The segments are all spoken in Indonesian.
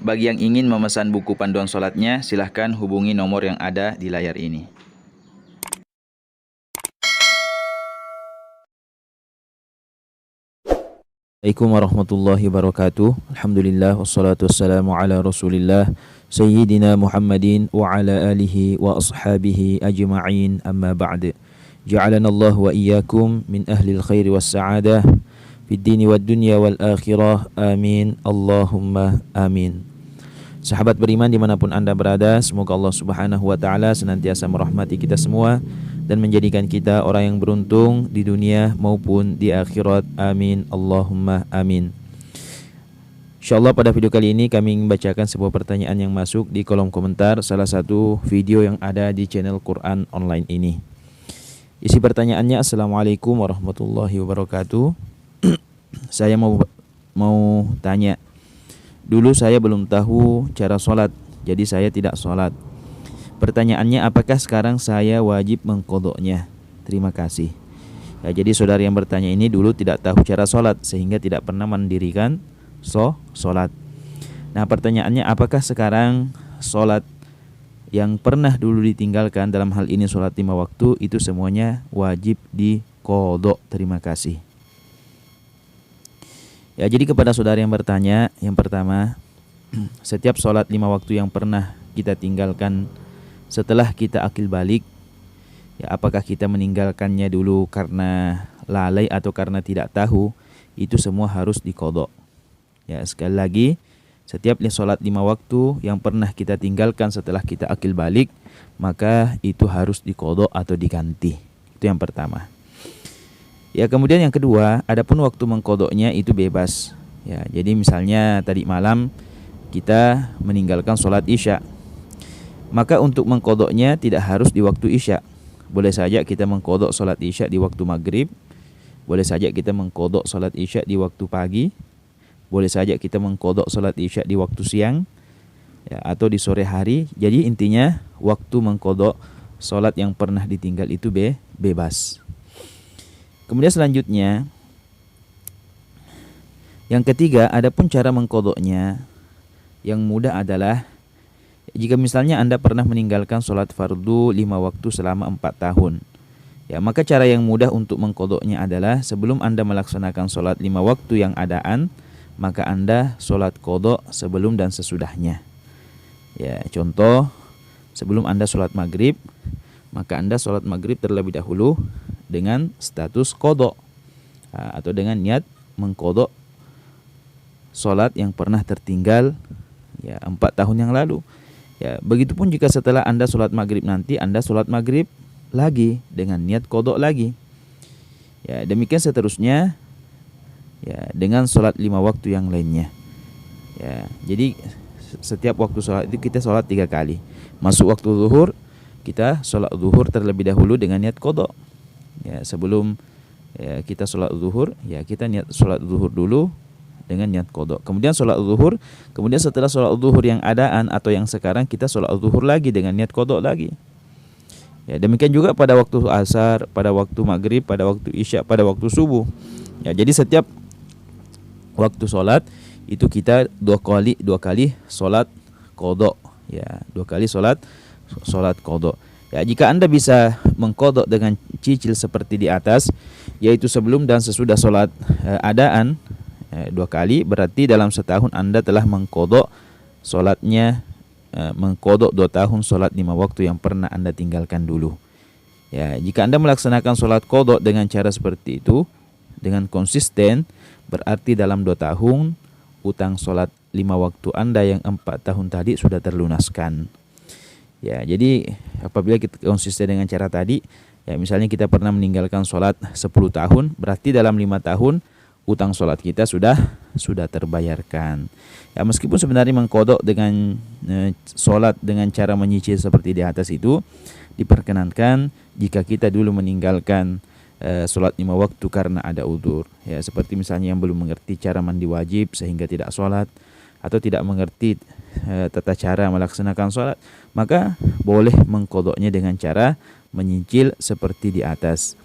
Bagi yang ingin memesan buku panduan sholatnya, silahkan hubungi nomor yang ada di layar ini. Assalamualaikum warahmatullahi wabarakatuh. Alhamdulillah wassalatu wassalamu ala Rasulillah Sayyidina Muhammadin wa ala alihi wa ashabihi ajma'in, amma ba'd. Ja'alana Allah wa iyyakum min ahlil khairi was sa'adah fid dini wad dunya wal akhirah. Amin. Allahumma amin. Sahabat beriman dimanapun Anda berada, semoga Allah Subhanahu wa ta'ala senantiasa merahmati kita semua dan menjadikan kita orang yang beruntung di dunia maupun di akhirat. Amin. Allahumma amin. InsyaAllah pada video kali ini kami ingin bacakan sebuah pertanyaan yang masuk di kolom komentar salah satu video yang ada di channel Quran online ini. Isi pertanyaannya, Assalamualaikum warahmatullahi wabarakatuh. Saya mau tanya. Dulu saya belum tahu cara sholat, jadi saya tidak sholat. Pertanyaannya, apakah sekarang saya wajib mengqodoknya? Terima kasih. Ya, jadi saudara yang bertanya ini dulu tidak tahu cara sholat sehingga tidak pernah mendirikan sholat. Nah, pertanyaannya, apakah sekarang sholat yang pernah dulu ditinggalkan, dalam hal ini sholat 5 waktu, itu semuanya wajib diqodok? Terima kasih. Ya, jadi kepada saudara yang bertanya, yang pertama, setiap sholat 5 waktu yang pernah kita tinggalkan setelah kita akil balik, ya, apakah kita meninggalkannya dulu karena lalai atau karena tidak tahu, itu semua harus diqodok. Ya, sekali lagi, setiap sholat 5 waktu yang pernah kita tinggalkan setelah kita akil balik, maka itu harus diqodok atau diganti. Itu yang pertama. Ya, kemudian yang kedua, adapun waktu mengqodoknya itu bebas. Ya, jadi misalnya tadi malam kita meninggalkan sholat isya, maka untuk mengqodoknya tidak harus di waktu isya. Boleh saja kita mengqodok sholat isya di waktu maghrib, boleh saja kita mengqodok sholat isya di waktu pagi, boleh saja kita mengqodok sholat isya di waktu siang, ya, atau di sore hari. Jadi intinya waktu mengqodok sholat yang pernah ditinggal itu bebas. Kemudian selanjutnya, yang ketiga, adapun cara mengqodoknya yang mudah adalah jika misalnya Anda pernah meninggalkan sholat fardu 5 waktu selama 4 tahun. Ya, maka cara yang mudah untuk mengqodoknya adalah sebelum Anda melaksanakan sholat 5 waktu yang adaan, maka Anda sholat qodok sebelum dan sesudahnya. Ya, contoh, sebelum Anda sholat maghrib, maka Anda sholat maghrib terlebih dahulu dengan status qodok, atau dengan niat mengqodok sholat yang pernah tertinggal, ya, 4 tahun yang lalu. Ya, begitupun jika setelah Anda sholat maghrib nanti Anda sholat maghrib lagi dengan niat qodok lagi. Ya, demikian seterusnya, ya, dengan sholat 5 waktu yang lainnya. Ya, jadi setiap waktu sholat itu kita sholat 3 kali. Masuk waktu zuhur, kita sholat zuhur terlebih dahulu dengan niat qodok. Ya, sebelum kita sholat zuhur, ya, kita niat sholat zuhur dulu dengan niat qodok. Kemudian sholat zuhur, kemudian setelah sholat zuhur yang adaan atau yang sekarang, kita sholat zuhur lagi dengan niat qodok lagi. Ya, demikian juga pada waktu asar, pada waktu maghrib, pada waktu isya, pada waktu subuh. Ya, jadi setiap waktu sholat itu kita dua kali sholat qodok. Ya, 2 kali sholat qodok. Ya, jika Anda bisa mengqodok dengan cicil seperti di atas, yaitu sebelum dan sesudah sholat adaan 2 kali, berarti dalam setahun Anda telah mengqodok sholatnya, mengqodok 2 tahun sholat 5 waktu yang pernah Anda tinggalkan dulu. Ya, jika Anda melaksanakan sholat qodok dengan cara seperti itu, dengan konsisten, berarti dalam 2 tahun utang sholat 5 waktu Anda yang 4 tahun tadi sudah terlunaskan. Ya, jadi apabila kita konsisten dengan cara tadi, ya, misalnya kita pernah meninggalkan sholat 10 tahun, berarti dalam 5 tahun utang sholat kita sudah terbayarkan. Ya, meskipun sebenarnya mengqodok dengan sholat dengan cara menyicil seperti di atas itu diperkenankan jika kita dulu meninggalkan sholat 5 waktu karena ada udzur. Ya, seperti misalnya yang belum mengerti cara mandi wajib sehingga tidak sholat, atau tidak mengerti tata cara melaksanakan sholat, maka boleh mengqodoknya dengan cara menyicil seperti di atas.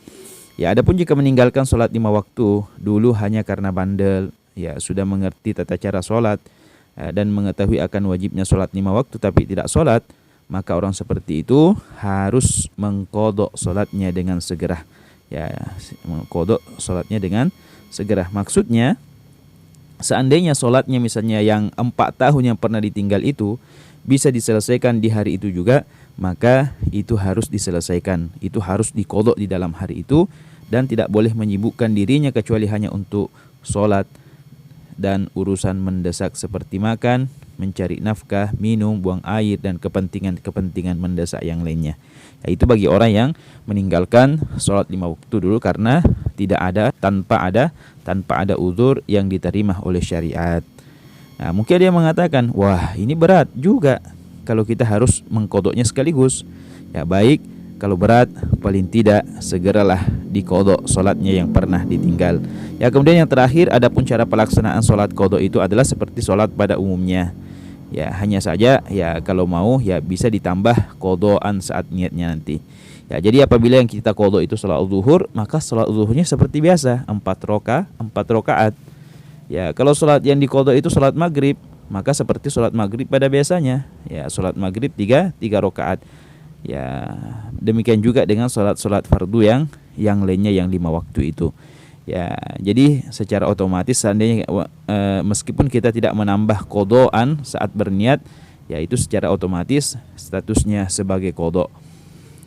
Ya, adapun jika meninggalkan sholat 5 waktu dulu hanya karena bandel, ya, sudah mengerti tata cara sholat, dan mengetahui akan wajibnya sholat 5 waktu tapi tidak sholat, maka orang seperti itu harus mengqadha sholatnya dengan segera. Ya, mengqadha sholatnya dengan segera. Maksudnya, seandainya sholatnya misalnya yang 4 tahun yang pernah ditinggal itu bisa diselesaikan di hari itu juga, maka itu harus diselesaikan. Itu harus diqadha di dalam hari itu, dan tidak boleh menyibukkan dirinya kecuali hanya untuk sholat dan urusan mendesak seperti makan, mencari nafkah, minum, buang air, dan kepentingan-kepentingan mendesak yang lainnya. Itu bagi orang yang meninggalkan sholat 5 waktu dulu karena tanpa ada uzur yang diterima oleh syariat. Nah, mungkin dia mengatakan, wah ini berat juga kalau kita harus mengqadhanya sekaligus. Ya baik, kalau berat paling tidak segeralah diqadha sholatnya yang pernah ditinggal. Ya kemudian yang terakhir, adapun cara pelaksanaan sholat qadha itu adalah seperti sholat pada umumnya. Ya hanya saja ya kalau mau ya bisa ditambah qadhaan saat niatnya nanti. Ya jadi apabila yang kita qadha itu sholat zuhur, maka sholat zuhurnya seperti biasa 4 rakaat. Ya kalau sholat yang diqadha itu sholat maghrib, maka seperti sholat maghrib pada biasanya. Ya sholat maghrib 3 rakaat. Ya demikian juga dengan sholat fardu yang lainnya yang 5 waktu itu. Ya jadi secara otomatis seandainya meskipun kita tidak menambah qadhaan saat berniat, ya itu secara otomatis statusnya sebagai qadha.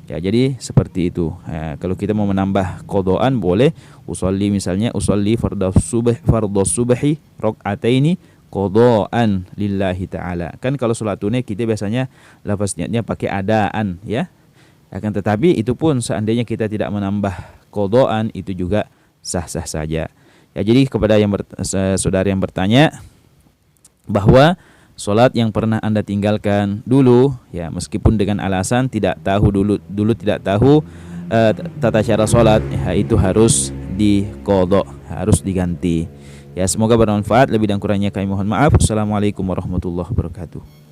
Ya jadi seperti itu. Kalau kita mau menambah qadhaan boleh usolli fardhu subhi rakaataini qadhaan lillahi ta'ala. Kan kalau sholat tunai kita biasanya lafaz niatnya pakai adaan ya. Akan tetapi itu pun seandainya kita tidak menambah qadhaan itu juga sah-sah saja. Ya jadi kepada saudara yang bertanya bahwa sholat yang pernah Anda tinggalkan dulu ya meskipun dengan alasan tidak tahu dulu tidak tahu tata cara sholat, ya, itu harus diqadha, harus diganti. Ya semoga bermanfaat. Lebih dan kurangnya kami mohon maaf. Assalamualaikum warahmatullahi wabarakatuh.